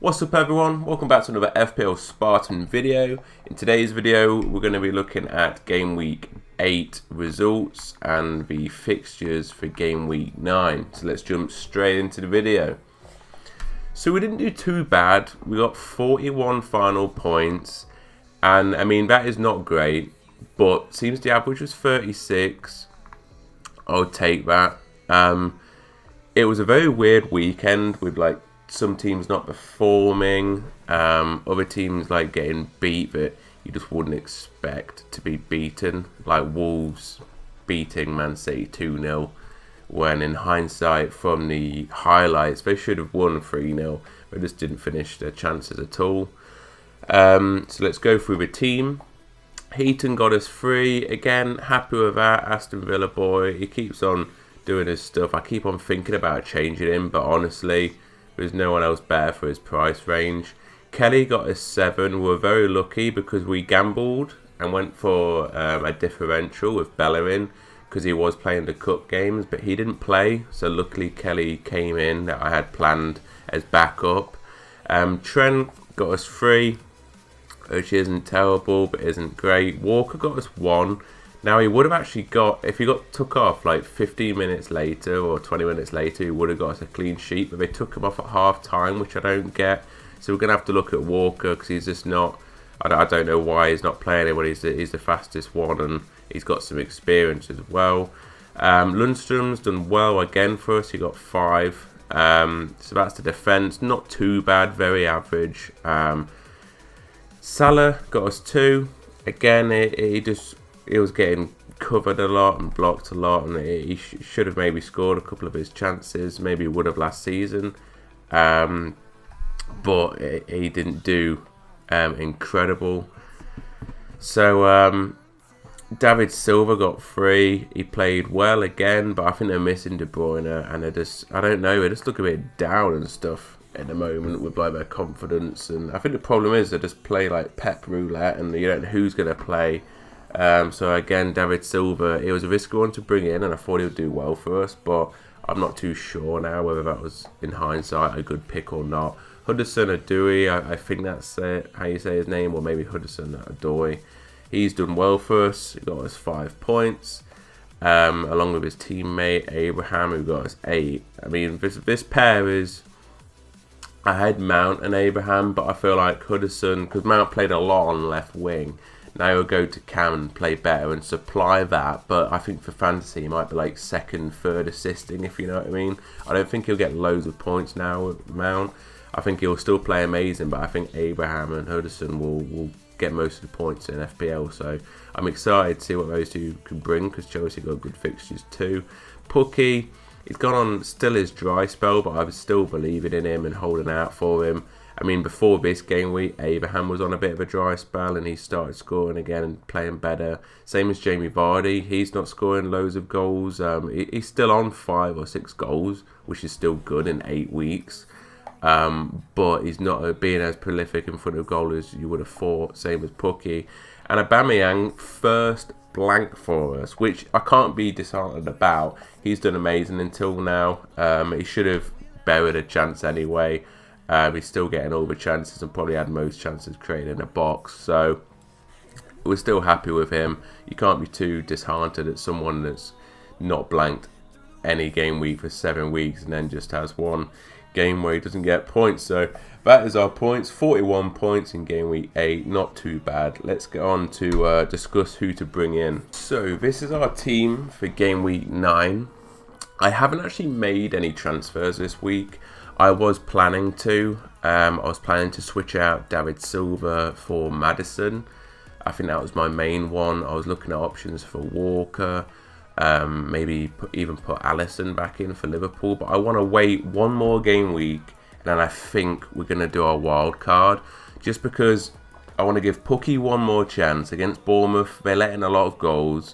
What's up everyone, welcome back to another FPL Spartan video. In today's video we're going to be looking at Game Week 8 results and the fixtures for Game Week 9. So let's jump straight into the video. So we didn't do too bad, we got 41 final points and I mean that is not great, but seems the average was 36. I'll take that. It was a very weird weekend with like some teams not performing, other teams like getting beat that you just wouldn't expect to be beaten, like Wolves beating Man City 2-0, when in hindsight from the highlights they should have won 3-0, they just didn't finish their chances at all. So let's go through the team. Heaton got us 3, again happy with that. Aston Villa boy, he keeps on doing his stuff. I keep on thinking about changing him, but honestly there's no one else better for his price range. Kelly got us 7. We were very lucky because we gambled and went for a differential with Bellerin because he was playing the cup games, but he didn't play. So luckily Kelly came in that I had planned as backup. Trent got us 3, which isn't terrible but isn't great. Walker got us 1. Now he would have actually got, if he got took off like 15 minutes later or 20 minutes later, he would have got us a clean sheet, but they took him off at half time, which I don't get. So we're going to have to look at Walker because he's just not, I don't know why he's not playing it when he's the fastest one and he's got some experience as well. Lundstrom's done well again for us, he got 5. So that's the defence, not too bad, very average. Salah got us 2. Again, he was getting covered a lot and blocked a lot, and he should have maybe scored a couple of his chances, maybe he would have last season, but he didn't do incredible. So David Silva got 3. He played well again, but I think they're missing De Bruyne, and I don't know, they just look a bit down and stuff at the moment with like their confidence, and I think the problem is they just play like Pep roulette and you don't know who's going to play. So again, David Silva, it was a risky one to bring in and I thought he would do well for us, but I'm not too sure now whether that was in hindsight a good pick or not. Hudson-Odoi, I think that's how you say his name, or maybe Hudson-Odoi. He's done well for us, he got us 5 points, along with his teammate Abraham, who got us 8. I mean, this pair is, I had Mount and Abraham, but I feel like Hudson, because Mount played a lot on left wing, now he'll go to Cam and play better and supply that, but I think for fantasy he might be like second, third assisting, if you know what I mean. I don't think he'll get loads of points now with Mount. I think he'll still play amazing, but I think Abraham and Hudson will get most of the points in FPL, so I'm excited to see what those two can bring because Chelsea got good fixtures too. Pukki, he's gone on still his dry spell, but I was still believing in him and holding out for him. I mean, before this game week, Abraham was on a bit of a dry spell and he started scoring again and playing better. Same as Jamie Vardy. He's not scoring loads of goals. He's still on 5 or 6 goals, which is still good in 8 weeks. But he's not being as prolific in front of goal as you would have thought. Same as Pukki. And Aubameyang, first blank for us, which I can't be disheartened about. He's done amazing until now. He should have buried a chance anyway. He's still getting all the chances and probably had most chances created in a box. So we're still happy with him. You can't be too disheartened at someone that's not blanked any game week for 7 weeks and then just has one game where he doesn't get points. So that is our points. 41 points in Game Week 8. Not too bad. Let's get on to discuss who to bring in. So this is our team for Game Week 9. I haven't actually made any transfers this week. I was planning to. I was planning to switch out David Silva for Maddison. I think that was my main one. I was looking at options for Walker. Maybe even put Alisson back in for Liverpool. But I want to wait one more game week. And then I think we're going to do our wild card. Just because I want to give Pukki one more chance against Bournemouth. They're letting a lot of goals.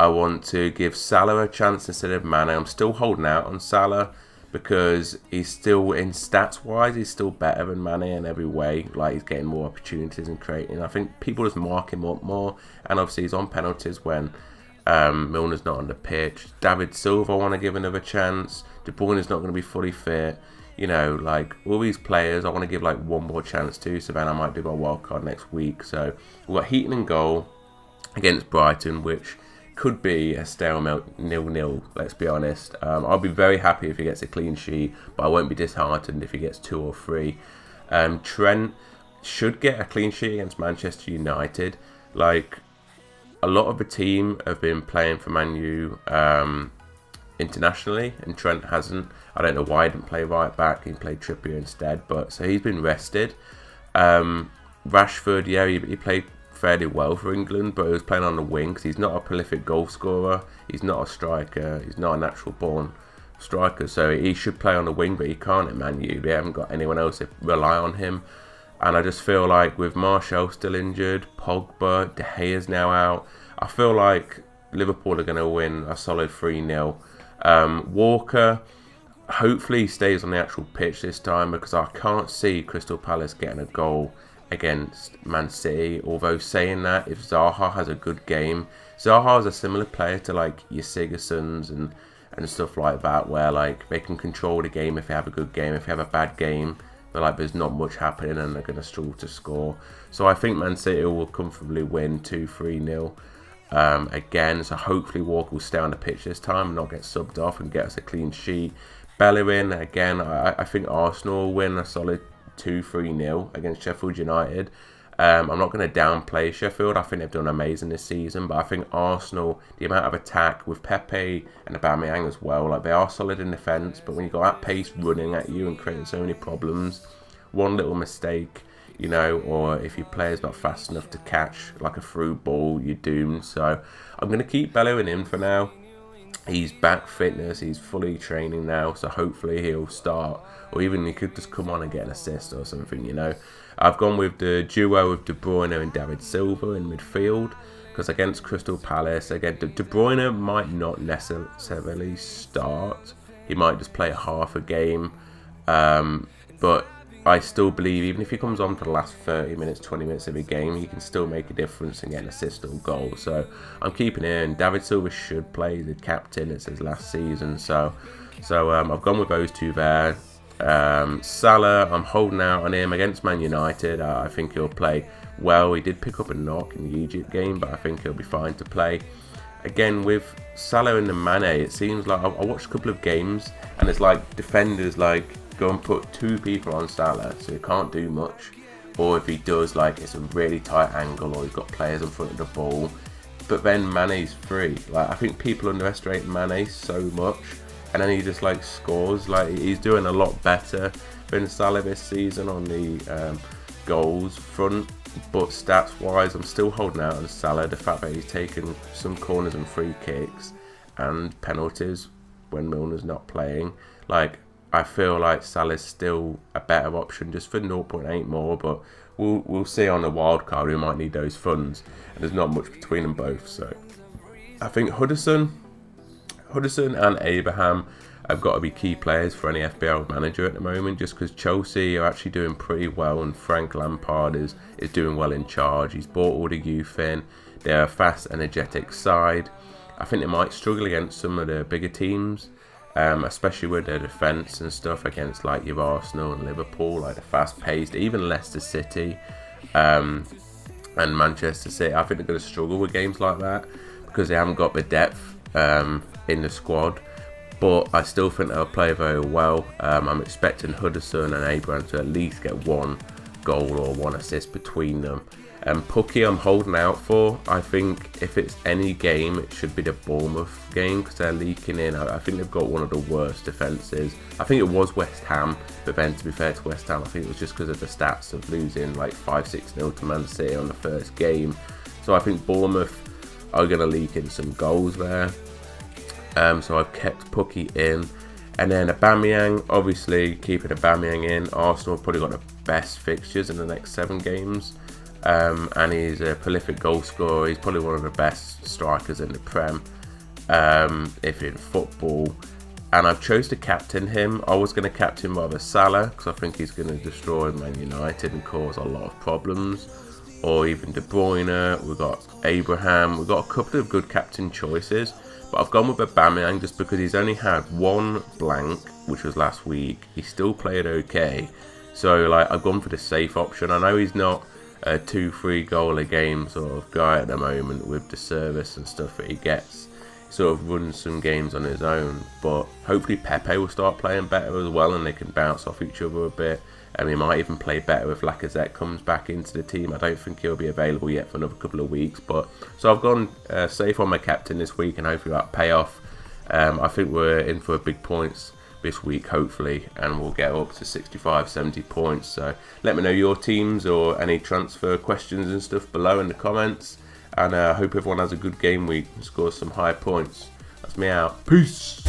I want to give Salah a chance instead of Mane. I'm still holding out on Salah, because he's still, in stats wise, he's still better than Mane in every way. Like, he's getting more opportunities and creating. I think people just mark him up more, and obviously he's on penalties when Milner's not on the pitch. David Silva I want to give another chance. De Bruyne is not going to be fully fit. you know, like all these players I want to give like one more chance to, so then I might do my wildcard next week. So we've got Heaton in goal against Brighton, which could be a stalemate 0-0, let's be honest. I'll be very happy if he gets a clean sheet, but I won't be disheartened if he gets 2 or 3. Trent should get a clean sheet against Manchester United. Like, a lot of the team have been playing for Man U internationally, and Trent hasn't. I don't know why he didn't play right back. He played Trippier instead, but so he's been rested. Rashford, yeah, he played fairly well for England, but he was playing on the wing because he's not a prolific goal scorer. He's not a striker. He's not a natural born striker, so he should play on the wing, but he can't at Man U. They haven't got anyone else to rely on him. And I just feel like with Martial still injured, Pogba, De Gea's now out, I feel like Liverpool are going to win a solid 3-0. Walker, hopefully he stays on the actual pitch this time, because I can't see Crystal Palace getting a goal against Man City. Although saying that, if Zaha has a good game, Zaha is a similar player to like your Sigurdssons and stuff like that, where like they can control the game if they have a good game. If they have a bad game, they're like there's not much happening and they're going to struggle to score. So I think Man City will comfortably win 2-3-0 again. So hopefully Walker will stay on the pitch this time and not get subbed off and get us a clean sheet. Bellerin, again, I think Arsenal will win a solid 2-3-0 against Sheffield United. I'm not going to downplay Sheffield. I think they've done amazing this season, but I think Arsenal, the amount of attack with Pepe and Aubameyang as well, like they are solid in defence, but when you've got that pace running at you and creating so many problems, one little mistake, you know, or if your player's not fast enough to catch like a through ball, you're doomed. So I'm going to keep Bellerin in for now. He's back fitness, he's fully training now, so hopefully he'll start, or even he could just come on and get an assist or something, you know. I've gone with the duo of De Bruyne and David Silva in midfield, because against Crystal Palace, again, De Bruyne might not necessarily start. He might just play half a game, but I still believe even if he comes on for the last 30 minutes, 20 minutes of a game, he can still make a difference and get an assist or goal. So I'm keeping it in. David Silva should play the captain. It's his last season. So I've gone with those two there. Salah, I'm holding out on him against Man United. I think he'll play well. He did pick up a knock in the Egypt game, but I think he'll be fine to play. Again, with Salah and the Mane, it seems like I watched a couple of games and it's like defenders like go and put 2 people on Salah, so he can't do much. Or if he does, like it's a really tight angle, or he's got players in front of the ball. But then Mane's free. Like I think people underestimate Mane so much, and then he just like scores. Like he's doing a lot better than Salah this season on the goals front. But stats wise, I'm still holding out on Salah. The fact that he's taken some corners and free kicks and penalties when Milner's not playing, like I feel like Salah's still a better option just for 0.8 more, but we'll see on the wild card. We might need those funds, and there's not much between them both. So I think Hudson and Abraham have got to be key players for any FPL manager at the moment, just because Chelsea are actually doing pretty well and Frank Lampard is doing well in charge. He's brought all the youth in. They're a fast, energetic side. I think they might struggle against some of the bigger teams, especially with their defence and stuff against like your Arsenal and Liverpool, like the fast-paced, even Leicester City and Manchester City. I think they're going to struggle with games like that because they haven't got the depth in the squad. But I still think they'll play very well. I'm expecting Hudson and Abraham to at least get 1 goal or 1 assist between them. Pukki I'm holding out for. I think if it's any game, it should be the Bournemouth game because they're leaking in. I think they've got one of the worst defences. I think it was West Ham, but then to be fair to West Ham, I think it was just because of the stats of losing like 5-6-0 to Man City on the first game. So I think Bournemouth are going to leak in some goals there. So I've kept Pukki in. And then Aubameyang, obviously keeping Aubameyang in. Arsenal have probably got the best fixtures in the next 7 games. And he's a prolific goal scorer. He's probably one of the best strikers in the Prem, if in football. And I've chose to captain him. I was going to captain rather Salah because I think he's going to destroy Man United and cause a lot of problems. Or even De Bruyne. We've got Abraham. We've got a couple of good captain choices. But I've gone with Aubameyang just because he's only had one blank, which was last week. He still played okay. So like I've gone for the safe option. I know he's not a 2-3 goal a game sort of guy at the moment with the service and stuff that he gets. He sort of runs some games on his own, but hopefully Pepe will start playing better as well and they can bounce off each other a bit. And we might even play better if Lacazette comes back into the team. I don't think he'll be available yet for another couple of weeks. But so I've gone safe on my captain this week, and hopefully that'll pay off. I think we're in for big points this week, hopefully, and we'll get up to 65, 70 points. So let me know your teams or any transfer questions and stuff below in the comments. And I hope everyone has a good game week and scores some high points. That's me out. Peace.